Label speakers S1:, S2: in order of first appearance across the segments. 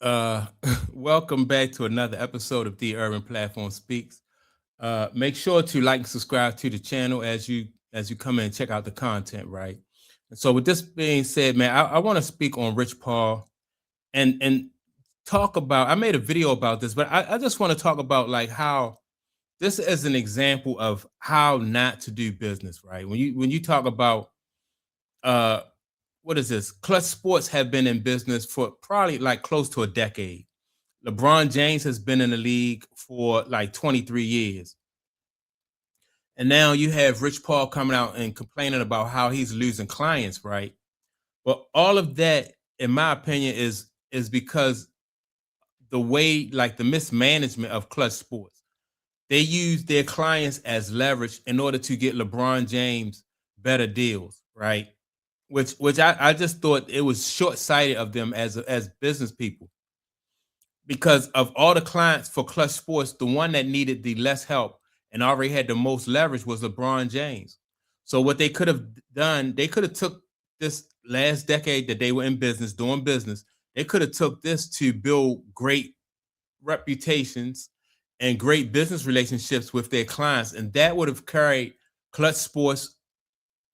S1: Uh, Welcome back to another episode of The Urban Platform Speaks. Make sure to like and subscribe to the channel as you come in and check out the content, right? And so, with this being said, man, I want to speak on Rich Paul and talk about. I made a video about this, but I just want to talk about like how this is an example of how not to do business, right? When you talk about uh what is this? Clutch Sports have been in business for probably like close to a decade. LeBron James has been in the league for like 23 years. And now you have Rich Paul coming out and complaining about how he's losing clients, right? But all of that, in my opinion, is because the way, like the mismanagement of Clutch Sports. They use their clients as leverage in order to get LeBron James better deals, right? Which I just thought it was short-sighted of them as business people, because of all the clients for Clutch Sports, the one that needed the less help and already had the most leverage was LeBron James. So what they could have done, they could have took this last decade that they were in business, doing business, they could have took this to build great reputations and great business relationships with their clients. And that would have carried Clutch Sports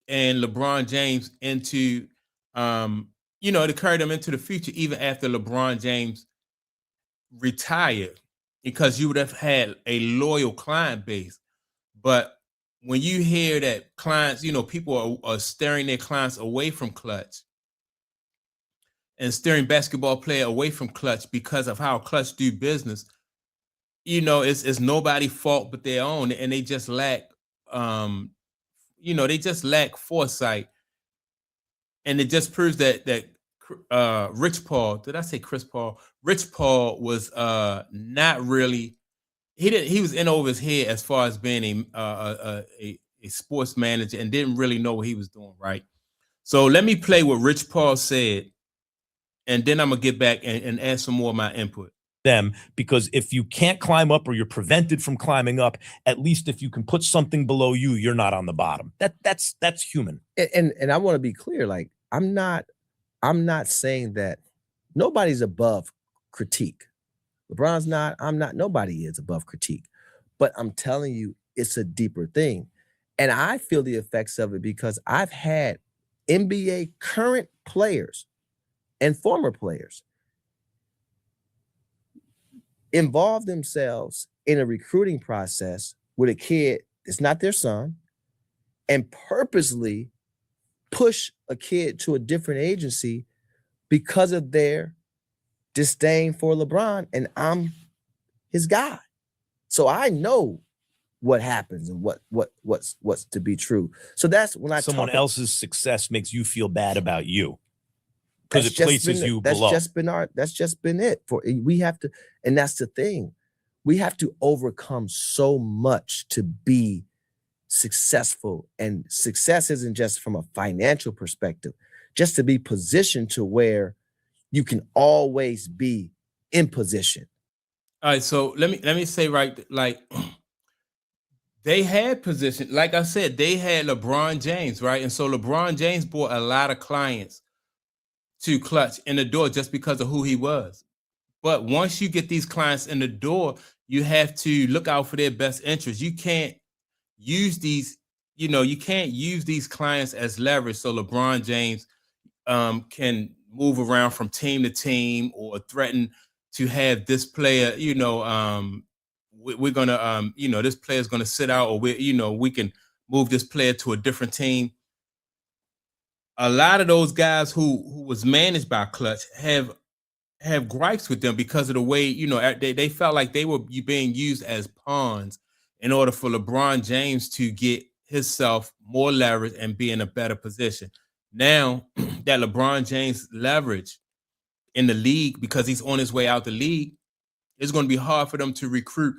S1: and LeBron James into to carry them into the future, even after LeBron James retired, because you would have had a loyal client base. But when you hear that clients, people are steering their clients away from Clutch and steering basketball player away from Clutch because of how Clutch do business, it's nobody fault but their own, and they just lack, foresight, and it just proves that Rich Paul, did I say Chris Paul? Rich Paul was not really, he was in over his head as far as being a sports manager, and didn't really know what he was doing, right? So let me play what Rich Paul said, and then I'm gonna get back and add some more of my input.
S2: Them, because if you can't climb up or you're prevented from climbing up, at least if you can put something below you, you're not on the bottom. That's human.
S3: And I want to be clear, like I'm not saying that nobody's above critique. LeBron's not, I'm not, nobody is above critique. But I'm telling you, it's a deeper thing. And I feel the effects of it because I've had NBA current players and former players involve themselves in a recruiting process with a kid that's not their son and purposely push a kid to a different agency because of their disdain for LeBron, and I'm his guy. So I know what happens and what's to be true. So that's when
S2: someone else's success makes you feel bad about you, because it places you below.
S3: That's just been it. We have to, and that's the thing. We have to overcome so much to be successful. And success isn't just from a financial perspective, just to be positioned to where you can always be in position.
S1: All right, so let me say, right, like they had position, like I said, they had LeBron James, right? And so LeBron James brought a lot of clients to Clutch in the door just because of who he was. But once you get these clients in the door, you have to look out for their best interests. You can't use these, you can't use these clients as leverage so LeBron James can move around from team to team or threaten to have this player, we're gonna, this player's gonna sit out, or we can move this player to a different team. A lot of those guys who was managed by Clutch have gripes with them because of the way, they felt like they were being used as pawns in order for LeBron James to get himself more leverage and be in a better position. Now that LeBron James leverage in the league, because he's on his way out the league, it's going to be hard for them to recruit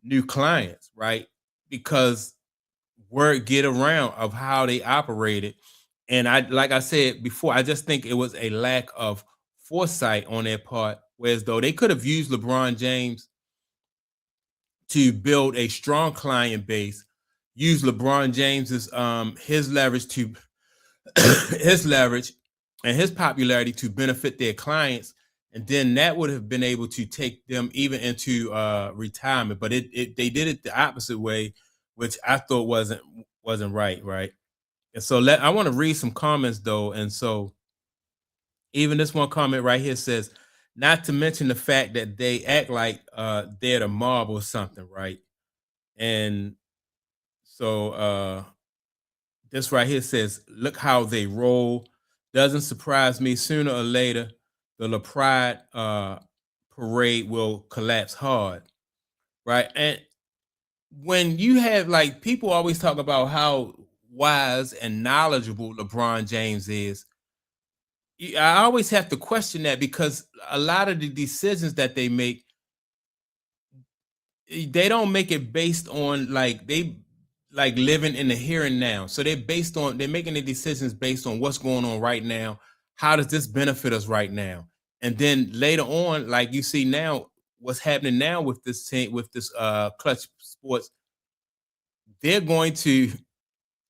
S1: new clients, right? Because word get around of how they operated. And like I said before, I just think it was a lack of foresight on their part, whereas though they could have used LeBron James to build a strong client base, use LeBron James's his leverage to his leverage and his popularity to benefit their clients, and then that would have been able to take them even into retirement. But they did it the opposite way, which I thought wasn't right. And so I want to read some comments though. And so even this one comment right here says, not to mention the fact that they act like they're the mob or something, right? And so this right here says, look how they roll. Doesn't surprise me. Sooner or later, the La Pride parade will collapse hard, right? And when you have like people always talk about how wise and knowledgeable LeBron James is, I always have to question that because a lot of the decisions that they make, they don't make it based on like living in the here and now. So they're making the decisions based on what's going on right now. How does this benefit us right now? And then later on, like you see now, what's happening now with this team, with this Clutch Sports, they're going to,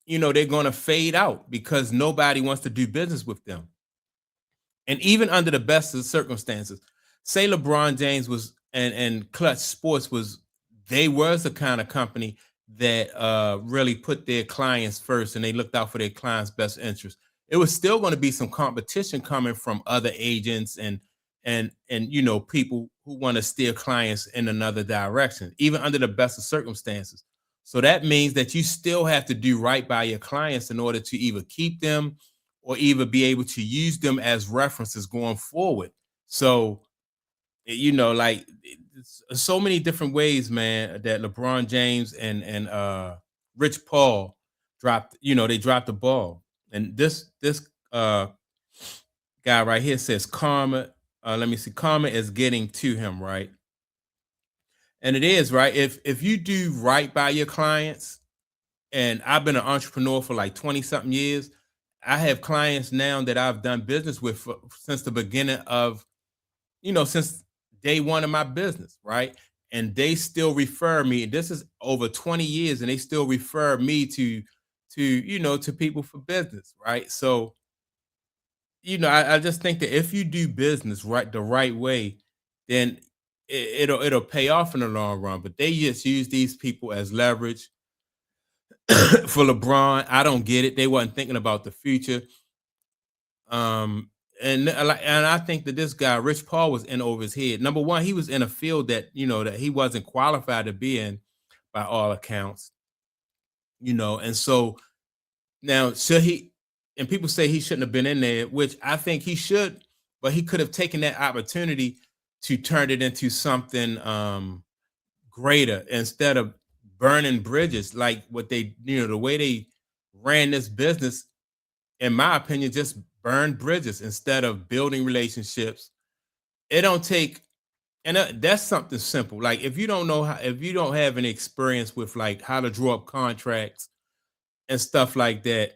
S1: they're going to fade out because nobody wants to do business with them. And even under the best of circumstances, say LeBron James was and Clutch Sports they was the kind of company that really put their clients first and they looked out for their clients' best interest. It was still going to be some competition coming from other agents and people who want to steer clients in another direction, even under the best of circumstances. So that means that you still have to do right by your clients in order to either keep them or even be able to use them as references going forward. So, like so many different ways, man, that LeBron James and Rich Paul they dropped the ball. And this guy right here says karma. Let me see, karma is getting to him, right? And it is, right? If you do right by your clients, and I've been an entrepreneur for like 20 something years, I have clients now that I've done business with since the beginning of, since day one of my business, right? And they still refer me. This is over 20 years, and they still refer me to people for business, right? So, I just think that if you do business right the right way, then it'll pay off in the long run. But they just use these people as leverage for LeBron. I don't get it. They wasn't thinking about the future. And I think that this guy, Rich Paul, was in over his head. Number one, he was in a field that that he wasn't qualified to be in by all accounts. And so now should he? And people say he shouldn't have been in there, which I think he should, but he could have taken that opportunity to turn it into something greater instead of burning bridges like what they, the way they ran this business. In my opinion, just burn bridges instead of building relationships. It don't take, and that's something simple. Like if you don't know if you don't have any experience with like how to draw up contracts and stuff like that,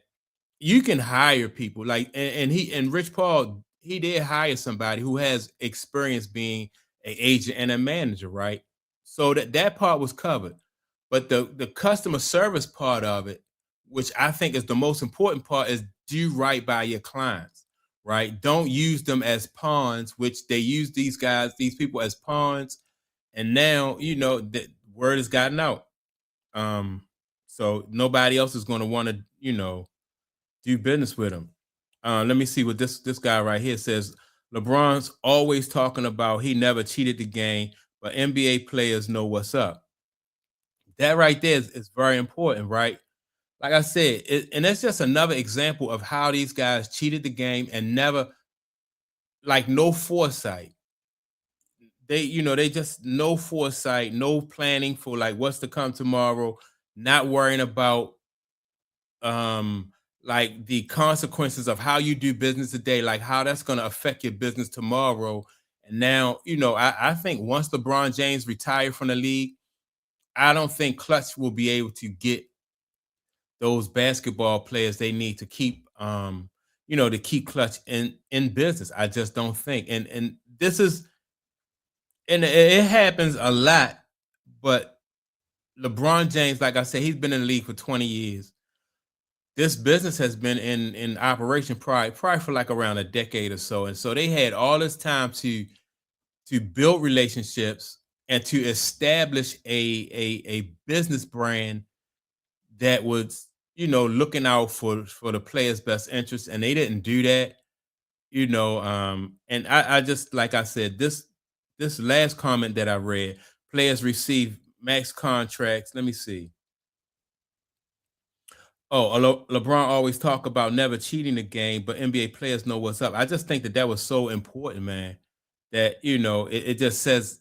S1: you can hire people. Like and Rich Paul, he did hire somebody who has experience being an agent and a manager, right? So that part was covered. But the customer service part of it, which I think is the most important part, is do right by your clients, right? Don't use them as pawns, which they use these people as pawns. And now, the word has gotten out. So nobody else is going to want to, do business with them. Let me see what this guy right here says. LeBron's always talking about he never cheated the game, but NBA players know what's up. That right there is very important, right? Like I said, and that's just another example of how these guys cheated the game and never, like, no foresight. They just no foresight, no planning for like what's to come tomorrow, not worrying about like the consequences of how you do business today, like how that's going to affect your business tomorrow. And now, I think once LeBron James retired from the league, I don't think Clutch will be able to get those basketball players they need to keep to keep Clutch in business. I just don't think. And this is, and it happens a lot, but LeBron James, like I said, he's been in the league for 20 years. this business has been in operation probably for like around a decade or so, and so they had all this time to build relationships and to establish a business brand that was, looking out for the players' best interests, and they didn't do that. And I just, like I said, this last comment that I read, players receive max contracts. Let me see. Oh, LeBron always talk about never cheating the game, but NBA players know what's up. I just think that was so important, man. That it just says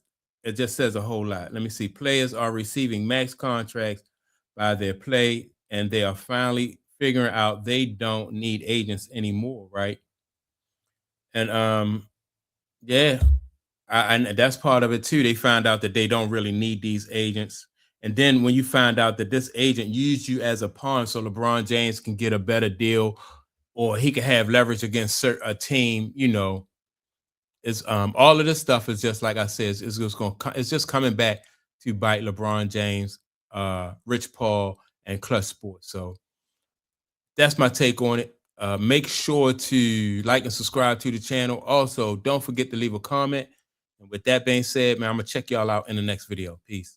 S1: a whole lot. Let me see. Players are receiving max contracts by their play, and they are finally figuring out they don't need agents anymore, right? And yeah, and that's part of it too. They found out that they don't really need these agents. And then when you find out that this agent used you as a pawn so LeBron James can get a better deal or he can have leverage against a team, it's all of this stuff is just like I said, it's just coming back to bite LeBron James, Rich Paul, and Clutch Sports. So that's my take on it. Make sure to like and subscribe to the channel. Also, don't forget to leave a comment. And with that being said, man, I'm gonna check y'all out in the next video. Peace.